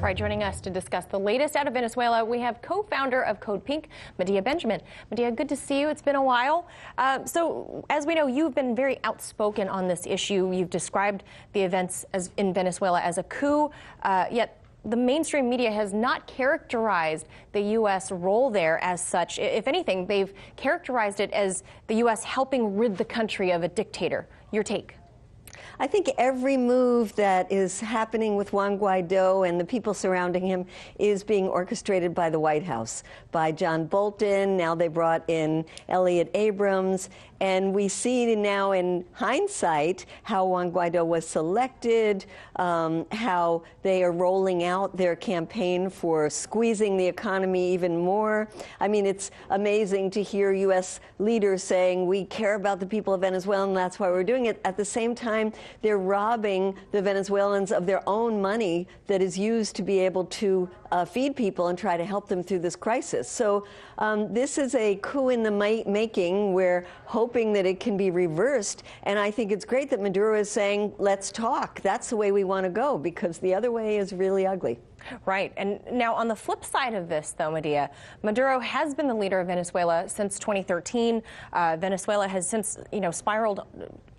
All right, joining us to discuss the latest out of Venezuela, we have co-founder of Code Pink, Medea Benjamin. Medea, good to see you. It's been a while. So, as we know, you've been very outspoken on this issue. You've described the events in Venezuela as a coup, yet the mainstream media has not characterized the U.S. role there as such. If anything, they've characterized it as the U.S. helping rid the country of a dictator. Your take? I think every move that is happening with Juan Guaido and the people surrounding him is being orchestrated by the White House, by John Bolton. Now they brought in Elliott Abrams. And we see now in hindsight how Juan Guaido was selected, how they are rolling out their campaign for squeezing the economy even more. I mean, it's amazing to hear U.S. leaders saying, we care about the people of Venezuela, and that's why we're doing it. At the same time, they're robbing the Venezuelans of their own money that is used to be able to feed people and try to help them through this crisis. So this is a coup in the making. We're hoping that it can be reversed. And I think it's great that Maduro is saying, let's talk. That's the way we want to go, because the other way is really ugly. Right. And now on the flip side of this, though, Medea, Maduro has been the leader of Venezuela since 2013. Venezuela has since, spiraled,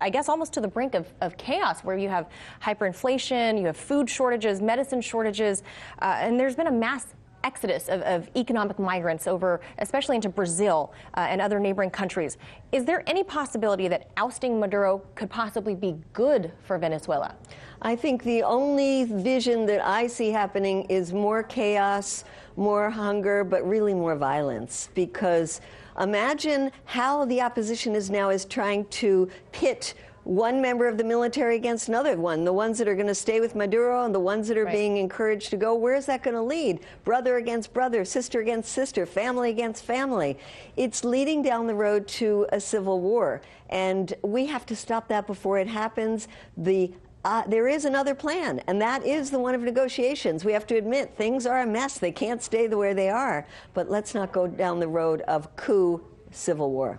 I guess, almost to the brink of chaos, where you have hyperinflation, you have food shortages, medicine shortages, and there's been a mass exodus of economic migrants over, especially into Brazil and other neighboring countries. Is there any possibility that ousting Maduro could possibly be good for Venezuela? I think the only vision that I see happening is more chaos, more hunger, but really more violence. Because imagine how the opposition is trying to pit one member of the military against another one, the ones that are going to stay with Maduro and the ones that are being encouraged to go. Where is that going to lead? Brother against brother, sister against sister, family against family. It's leading down the road to a civil war. And we have to stop that before it happens. There is another plan, and that is the one of negotiations. We have to admit, things are a mess. They can't stay the way they are. But let's not go down the road of coup, civil war.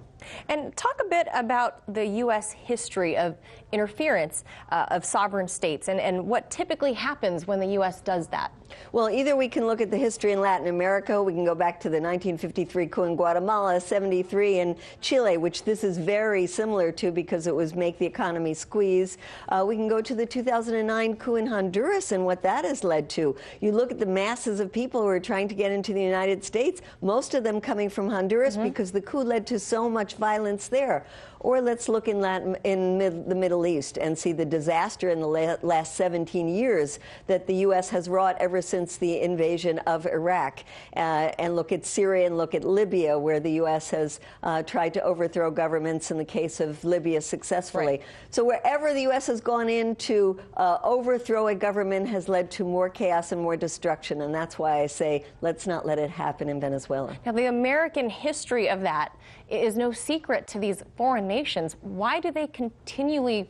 And talk a bit about the U.S. history of interference of sovereign states and what typically happens when the U.S. does that. Well, either we can look at the history in Latin America, we can go back to the 1953 coup in Guatemala, 73 in Chile, which this is very similar to because it was make the economy squeeze. We can go to the 2009 coup in Honduras and what that has led to. You look at the masses of people who are trying to get into the United States, most of them coming from Honduras because the coup led to so much violence there. Or let's look in the Middle East and see the disaster in the last 17 years that the U.S. has wrought ever since the invasion of Iraq. And look at Syria and look at Libya, where the U.S. has tried to overthrow governments, in the case of Libya, successfully. Right. So wherever the U.S. has gone in to overthrow a government has led to more chaos and more destruction. And that's why I say, let's not let it happen in Venezuela. Now, the American history of that is no secret to these foreign nations. Why do they continually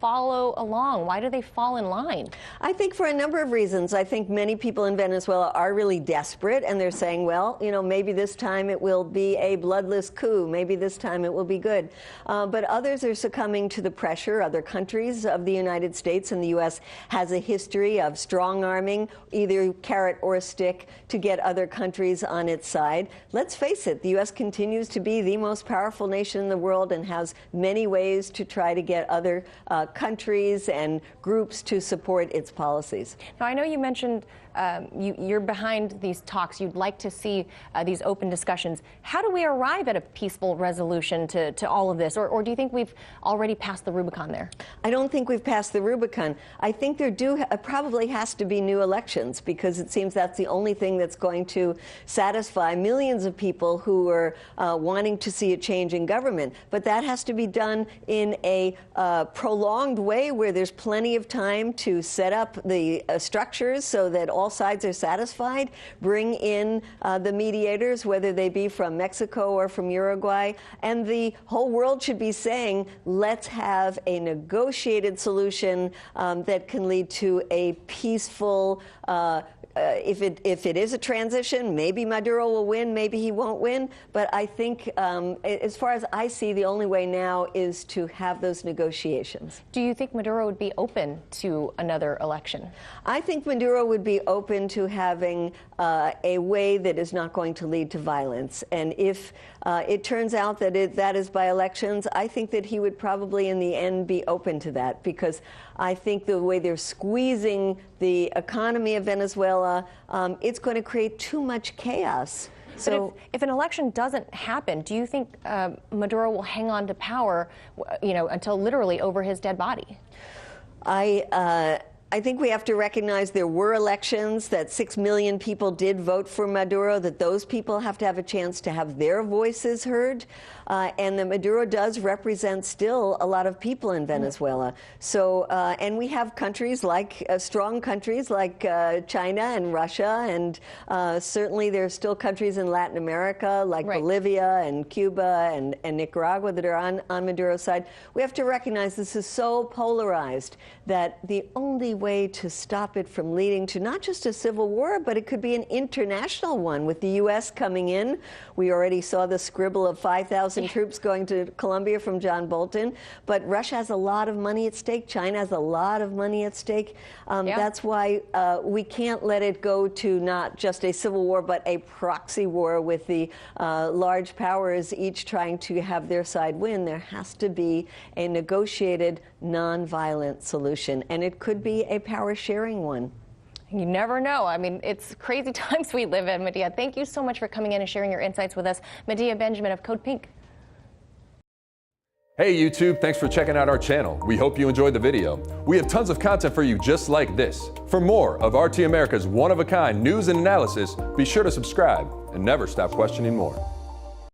follow along? Why do they fall in line? I think for a number of reasons. I think many people in Venezuela are really desperate, and they're saying, well, maybe this time it will be a bloodless coup. Maybe this time it will be good. But others are succumbing to the pressure. Other countries of the United States and the U.S. has a history of strong-arming, either carrot or stick, to get other countries on its side. Let's face it, the U.S. continues to be the most powerful nation in the world and has many ways to try to get other countries and groups to support its policies. Now, I know you mentioned you're behind these talks. You'd like to see these open discussions. How do we arrive at a peaceful resolution to all of this? Or do you think we've already passed the Rubicon there? I don't think we've passed the Rubicon. I think there probably has to be new elections, because it seems that's the only thing that's going to satisfy millions of people who are wanting to see a change in government. But that has to be done in a prolonged way, where there's plenty of time to set up the structures so that all sides are satisfied, bring in the mediators, whether they be from Mexico or from Uruguay, and the whole world should be saying, let's have a negotiated solution that can lead to a peaceful if it is a transition, maybe Maduro will win, maybe he won't win. But I think, as far as I see, the only way now is to have those negotiations. Do you think Maduro would be open to another election? I think Maduro would be open to having a way that is not going to lead to violence. And if it turns out that that is by elections, I think that he would probably in the end be open to that, because I think the way they're squeezing the economy of Venezuela, it's going to create too much chaos. So, if an election doesn't happen, do you think Maduro will hang on to power, until literally over his dead body? I think we have to recognize there were elections, that 6 million people did vote for Maduro, that those people have to have a chance to have their voices heard, and that Maduro does represent still a lot of people in Venezuela. So, and we have countries like, strong countries like China and Russia, and certainly there's still countries in Latin America like Bolivia and Cuba and Nicaragua that are on Maduro's side. We have to recognize this is so polarized that the only way to stop it from leading to not just a civil war, but it could be an international one with the U.S. coming in. We already saw the scribble of 5,000 troops going to Colombia from John Bolton. But Russia has a lot of money at stake. China has a lot of money at stake. That's why we can't let it go to not just a civil war, but a proxy war with the large powers each trying to have their side win. There has to be a negotiated, nonviolent solution, and it could be a power-sharing one. You never know. I mean, it's crazy times we live in. Medea, thank you so much for coming in and sharing your insights with us. Medea Benjamin of Code Pink. Hey YouTube, thanks for checking out our channel. We hope you enjoyed the video. We have tons of content for you just like this. For more of RT America's one-of-a-kind news and analysis, be sure to subscribe and never stop questioning more.